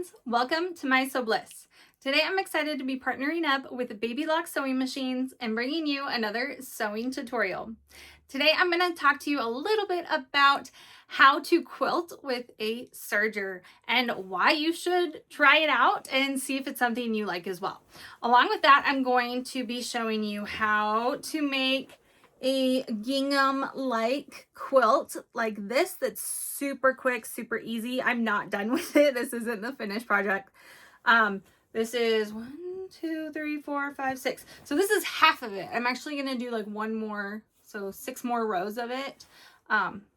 friends, welcome to My Sew Bliss. Today I'm excited to be partnering up with Baby Lock Sewing Machines and bringing you another sewing tutorial. Today I'm going to talk to you a little bit about how to quilt with a serger and why you should try it out and see if it's something you like as well. Along with that, I'm going to be showing you how to make a gingham like quilt like this that's super quick, super easy. I'm not done with it. This isn't the finished project. This is 1, 2, 3, 4, 5, 6. So this is half of it. I'm actually going to do like one more, so 6 more rows of it.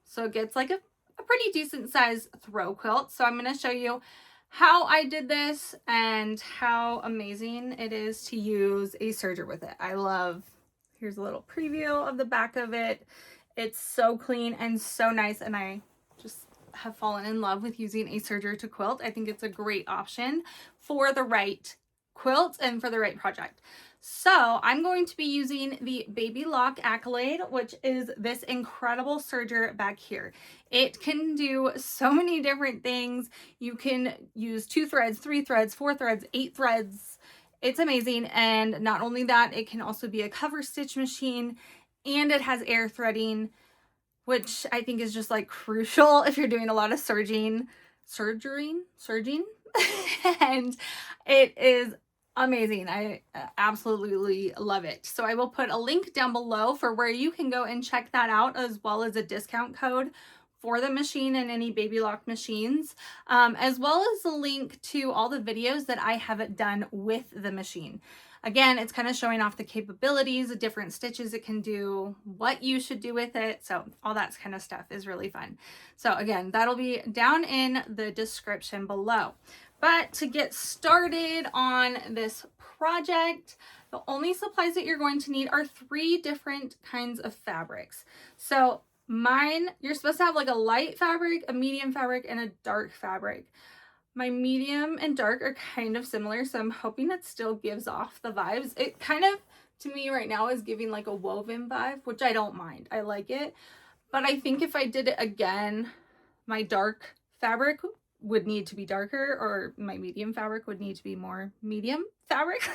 So it gets like a pretty decent size throw quilt. So I'm going to show you how I did this and how amazing it is to use a serger with it. Here's a little preview of the back of it. It's so clean and so nice, and I just have fallen in love with using a serger to quilt. I think it's a great option for the right quilt and for the right project. So I'm going to be using the Baby Lock Accolade, which is this incredible serger back here. It can do so many different things. You can use 2 threads, 3 threads, 4 threads, 8 threads. It's amazing. And not only that, it can also be a cover stitch machine, and it has air threading, which I think is just like crucial if you're doing a lot of serging, and it is amazing. I absolutely love it. So I will put a link down below for where you can go and check that out, as well as a discount code for the machine and any Baby Lock machines, as well as a link to all the videos that I have done with the machine. Again, it's kind of showing off the capabilities, the different stitches it can do, what you should do with it. So all that kind of stuff is really fun. So again, that'll be down in the description below. But to get started on this project, the only supplies that you're going to need are 3 different kinds of fabrics. So mine, you're supposed to have like a light fabric, a medium fabric, and a dark fabric. My medium and dark are kind of similar, so I'm hoping it still gives off the vibes. It kind of, to me right now, is giving like a woven vibe, which I don't mind. I like it. But I think if I did it again, my dark fabric would need to be darker, or my medium fabric would need to be more medium fabric.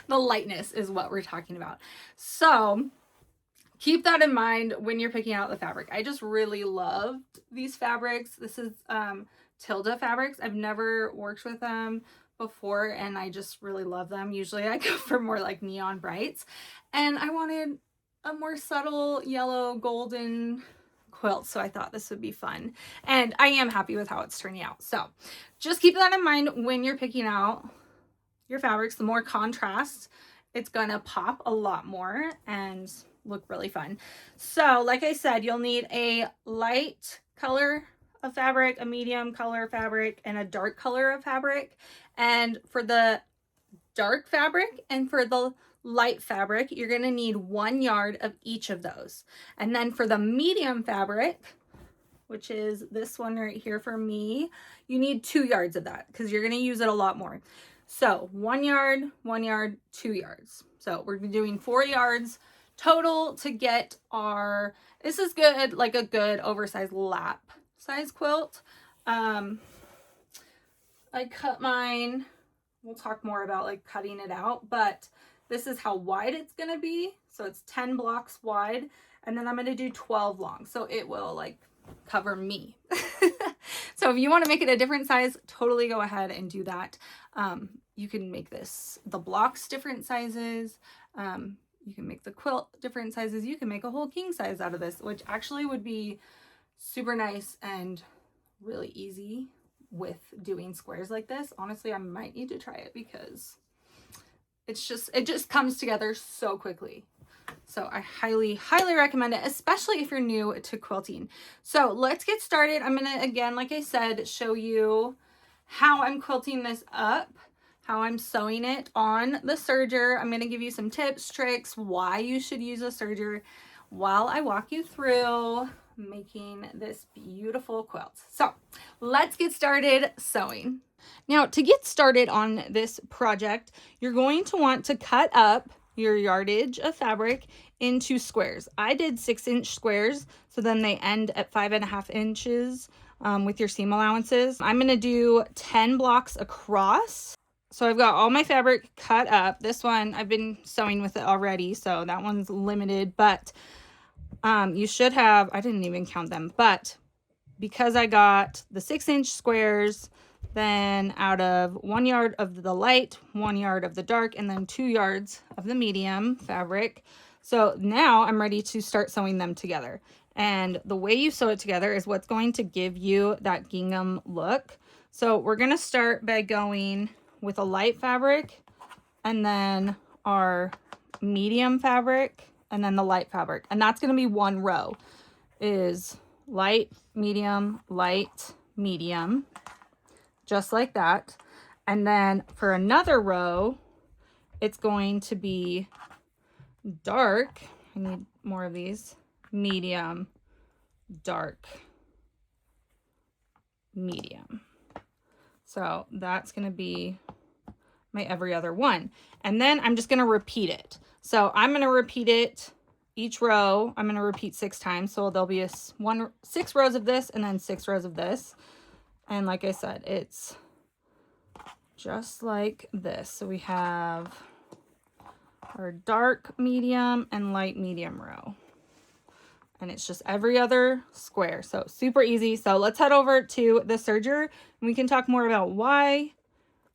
The lightness is what we're talking about. So keep that in mind when you're picking out the fabric. I just really loved these fabrics. This is Tilda fabrics. I've never worked with them before, and I just really love them. Usually I go for more like neon brights, and I wanted a more subtle yellow golden quilt, so I thought this would be fun, and I am happy with how it's turning out. So just keep that in mind when you're picking out your fabrics. The more contrast, it's gonna pop a lot more and look really fun. So like I said, you'll need a light color of fabric, a medium color fabric, and a dark color of fabric. And for the dark fabric and for the light fabric, you're going to need 1 yard of each of those. And then for the medium fabric, which is this one right here for me, you need 2 yards of that because you're going to use it a lot more. So 1 yard, 1 yard, 2 yards. So we're doing 4 yards total to get our, this is good, like a good oversized lap size quilt. I cut mine. We'll talk more about like cutting it out, but this is how wide it's going to be. So it's 10 blocks wide, and then I'm going to do 12 long. So it will like cover me. So if you want to make it a different size, totally go ahead and do that. You can make the blocks different sizes. You can make the quilt different sizes. You can make a whole king size out of this, which actually would be super nice and really easy with doing squares like this. Honestly, I might need to try it because it just comes together so quickly. So I highly recommend it, especially if you're new to quilting. So let's get started. I'm gonna, again, like I said, show you how I'm quilting this up, how I'm sewing it on the serger. I'm gonna give you some tips, tricks, why you should use a serger while I walk you through making this beautiful quilt. So let's get started sewing. Now, to get started on this project, you're going to want to cut up your yardage of fabric into squares. I did 6-inch squares, so then they end at 5.5 inches with your seam allowances. I'm going to do 10 blocks across. So I've got all my fabric cut up. This one, I've been sewing with it already, so that one's limited, but you should have, I didn't even count them, but because I got the 6-inch squares, then out of 1 yard of the light, 1 yard of the dark, and then 2 yards of the medium fabric. So now I'm ready to start sewing them together. And the way you sew it together is what's going to give you that gingham look. So we're going to start by going with a light fabric, and then our medium fabric, and then the light fabric. And that's going to be one row, is light, medium, just like that. And then for another row, it's going to be dark. I need more of these. Medium, dark, medium. So that's going to be my every other one. And then I'm just going to repeat it. So I'm going to repeat it each row. I'm going to repeat 6 times. So there'll be 6 rows of this and then 6 rows of this. And like I said, it's just like this. So we have our dark medium and light medium row. And it's just every other square. So super easy. So let's head over to the serger, and we can talk more about why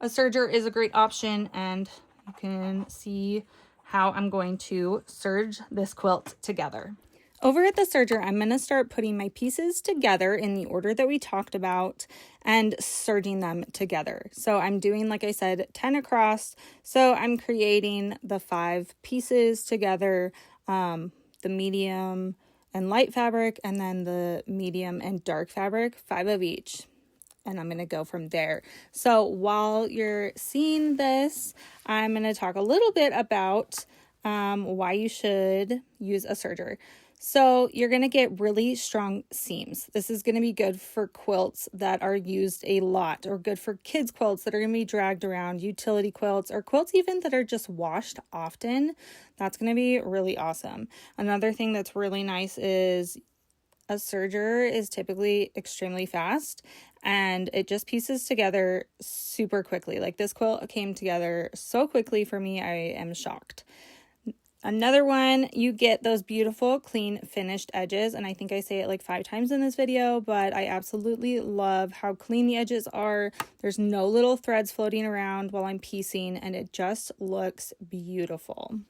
a serger is a great option, and you can see how I'm going to serge this quilt together. Over at the serger, I'm going to start putting my pieces together in the order that we talked about and serging them together. So I'm doing, like I said, 10 across. So I'm creating the 5 pieces together, the medium and light fabric, and then the medium and dark fabric, 5 of each. And I'm going to go from there. So while you're seeing this, I'm going to talk a little bit about why you should use a serger. So you're going to get really strong seams. This is going to be good for quilts that are used a lot, or good for kids' quilts that are going to be dragged around, utility quilts, or quilts even that are just washed often. That's going to be really awesome. Another thing that's really nice is a serger is typically extremely fast, and it just pieces together super quickly. Like this quilt came together so quickly for me, I am shocked. Another one, you get those beautiful clean finished edges, and I think I say it like 5 times in this video, but I absolutely love how clean the edges are. There's no little threads floating around while I'm piecing, and it just looks beautiful.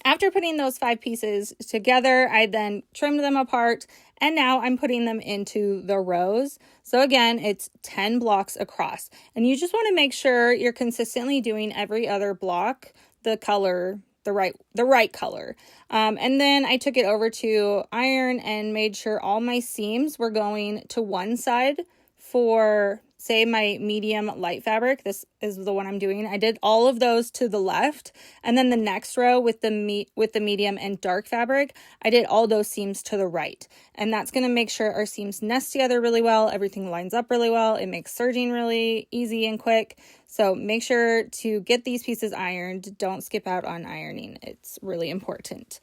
After putting those 5 pieces together, I then trimmed them apart, and now I'm putting them into the rows. So again, it's 10 blocks across, and you just want to make sure you're consistently doing every other block the color, the right color. And then I took it over to iron and made sure all my seams were going to one side for, say, my medium light fabric. This is the one I'm doing. I did all of those to the left, and then the next row with the medium and dark fabric, I did all those seams to the right. And that's going to make sure our seams nest together really well. Everything lines up really well. It makes serging really easy and quick. So make sure to get these pieces ironed. Don't skip out on ironing. It's really important.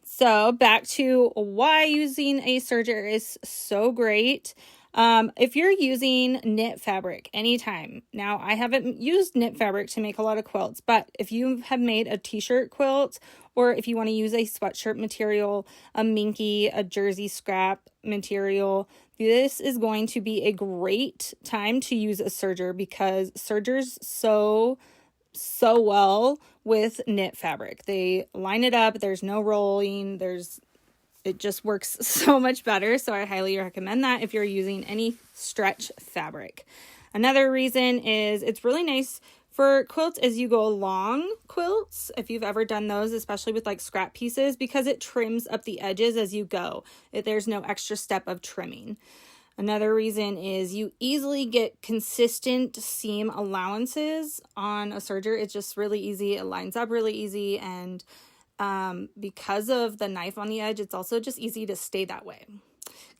So back to why using a serger is so great. If you're using knit fabric anytime, now I haven't used knit fabric to make a lot of quilts, but if you have made a t-shirt quilt, or if you want to use a sweatshirt material, a minky, a jersey scrap material, this is going to be a great time to use a serger, because sergers sew so well with knit fabric. They line it up, there's no rolling, it just works so much better. So I highly recommend that if you're using any stretch fabric. Another reason is it's really nice for quilts as you go along quilts, if you've ever done those, especially with like scrap pieces, because it trims up the edges as you go. There's no extra step of trimming. Another reason is you easily get consistent seam allowances on a serger. It's just really easy. It lines up really easy, and because of the knife on the edge, it's also just easy to stay that way.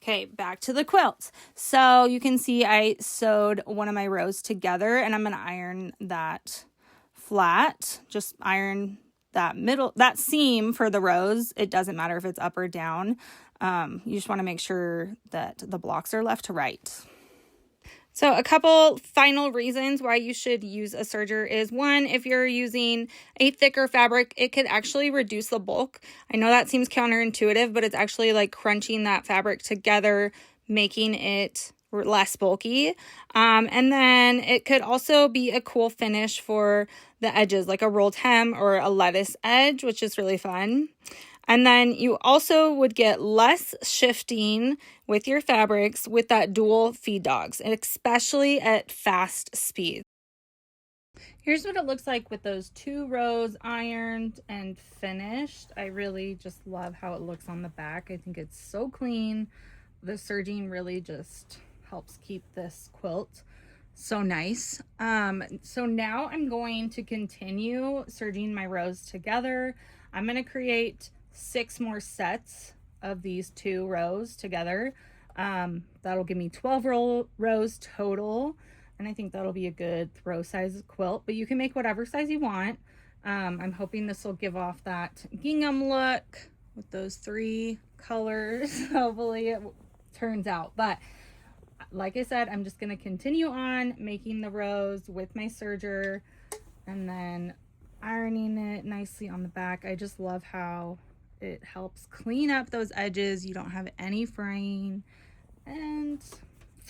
Okay, back to the quilt. So you can see I sewed one of my rows together, and I'm going to iron that flat. Just iron that seam for the rows. It doesn't matter if it's up or down. You just want to make sure that the blocks are left to right. So a couple final reasons why you should use a serger is, one, if you're using a thicker fabric, it could actually reduce the bulk. I know that seems counterintuitive, but it's actually like crunching that fabric together, making it less bulky. And then it could also be a cool finish for the edges, like a rolled hem or a lettuce edge, which is really fun. And then you also would get less shifting with your fabrics with that dual feed dogs, and especially at fast speed. Here's what it looks like with those 2 rows ironed and finished. I really just love how it looks on the back. I think it's so clean. The serging really just helps keep this quilt so nice. So now I'm going to continue serging my rows together. I'm going to create 6 more sets of these 2 rows together. That'll give me 12 rows total, and I think that'll be a good row size quilt, but you can make whatever size you want. I'm hoping this will give off that gingham look with those 3 colors. Hopefully it turns out, but like I said, I'm just going to continue on making the rows with my serger and then ironing it nicely on the back. I just love how it helps clean up those edges. You don't have any fraying, and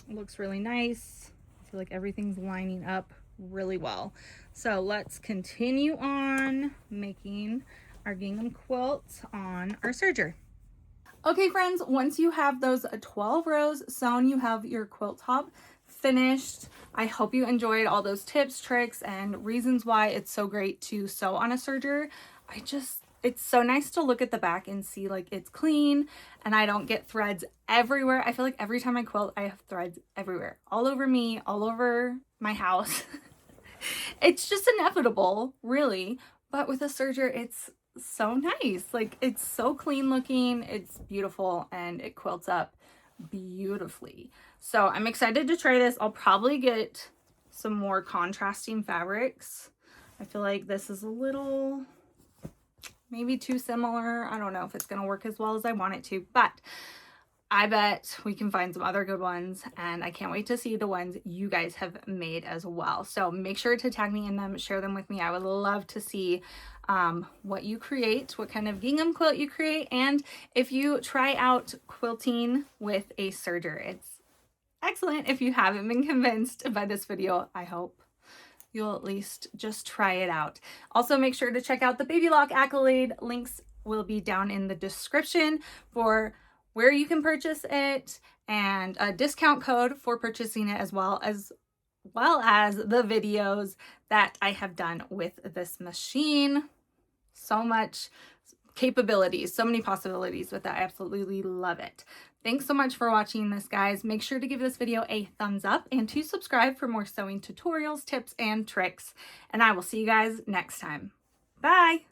it looks really nice. I feel like everything's lining up really well. So let's continue on making our gingham quilt on our serger. Okay friends, once you have those 12 rows sewn, you have your quilt top finished. I hope you enjoyed all those tips, tricks, and reasons why it's so great to sew on a serger. It's so nice to look at the back and see like it's clean and I don't get threads everywhere. I feel like every time I quilt, I have threads everywhere, all over me, all over my house. It's just inevitable, really. But with a serger, it's so nice. Like, it's so clean looking, it's beautiful, and it quilts up beautifully. So I'm excited to try this. I'll probably get some more contrasting fabrics. I feel like this is a little maybe too similar. I don't know if it's going to work as well as I want it to, but I bet we can find some other good ones, and I can't wait to see the ones you guys have made as well. So make sure to tag me in them, share them with me. I would love to see what you create, what kind of gingham quilt you create, and if you try out quilting with a serger. It's excellent. If you haven't been convinced by this video, I hope you'll at least just try it out. Also, make sure to check out the Baby Lock Accolade. Links will be down in the description for where you can purchase it and a discount code for purchasing it, as well as the videos that I have done with this machine. So much capabilities, so many possibilities with that. I absolutely love it. Thanks so much for watching this, guys. Make sure to give this video a thumbs up and to subscribe for more sewing tutorials, tips, and tricks. And I will see you guys next time. Bye!